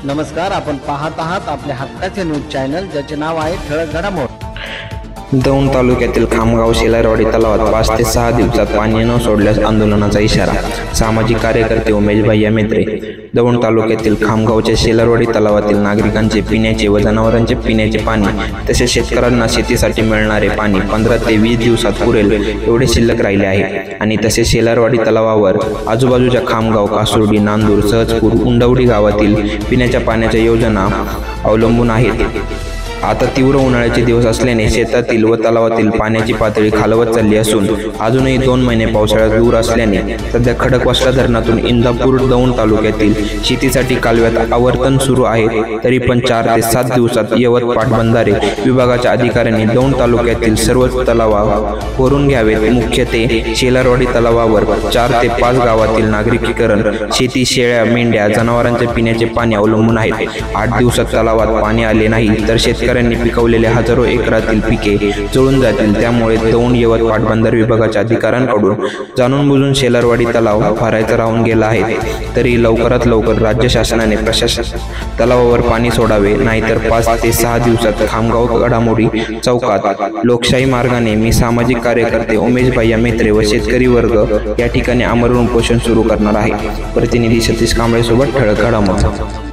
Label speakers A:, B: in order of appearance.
A: नमस्कार, आपण पाहत आहात आपल्या हक्काचे न्यूज चॅनल, ज्याचे नाव आहे ठळक घडामोडी।
B: दौंड तालुक्यातील खामगाव शेलारवाडी तलावात 5 ते 6 दिवसात पाणी न सोडल्यास आंदोलनाचा इशारा। सामाजिक कार्यकर्ते उमेश भैया मेत्रे। दौंड तालुक्यातील खामगावच्या शेलारवाडी तलावातील नागरिकांचे पिण्याचे व जनावरांचे पिण्याचे पाणी तसेच शेतकऱ्यांना शेतीसाठी मिळणारे पाणी 15 ते 20 दिवसात पुरेल एवढे शिल्लक राहिले आहे आणि तसेच शेलारवाडी तलावावर आजूबाजूच्या खामगाव, कासुर्डी, नांदूर, सहजपूर, उंडवडी गावातील पिण्याच्या पाण्याच्या योजना अवलंबून आहेत। आता तीव्र उन्हाळ्याचे दिवस असल्याने शेतातील व तलावातील पाण्याची पातळी खालवत चालली असून अजूनही 2 महिने पावसाळ्यात दूर असल्याने सध्या खडकवासला धरणातून इंदापूर दौंड तालुक्यातील शेतीसाठी कालव्यात आवर्तन सुरू आहे। तरी पण 4 ते 7 दिवसात यवत पाटबंधारे विभागाच्या अधिकाऱ्यांनी दौंड तालुक्यातील सर्व तलावावरून घ्यावेत। मुख्य ते शेलारवाडी तलावावर 4 ते 5 गावातील नागरिकीकरण शेती, शेळ्या, मेंढ्या, जनावरांचे पिण्याचे पाणी अवलंबून आहेत। 8 दिवसात तलावात पाणी आले नाही तर शेतकऱ्यांनी पिकवलेले हजारो एकरातील पिके जळून जातील। त्यामुळे दौंड यवत पाटबंधारे विभागाच्या अधिकाऱ्यांकडून जाणून बुजून शेलारवाडी तलाव भरायचा राहून गेला आहे। तरी लवकरात लवकर राज्य शासनाने तलावावर पाणी सोडावे, नाहीतर 5 ते 6 दिवसात खामगाव घडामोडी चौकात लोकशाही मार्गाने मी सामाजिक कार्यकर्ते उमेश भैया मेत्रे व शेतकरी वर्ग या ठिकाणी आमरण उपोषण सुरू करणार आहे। प्रतिनिधी सतीश कांबळे सोबत ठळक घडामोडी।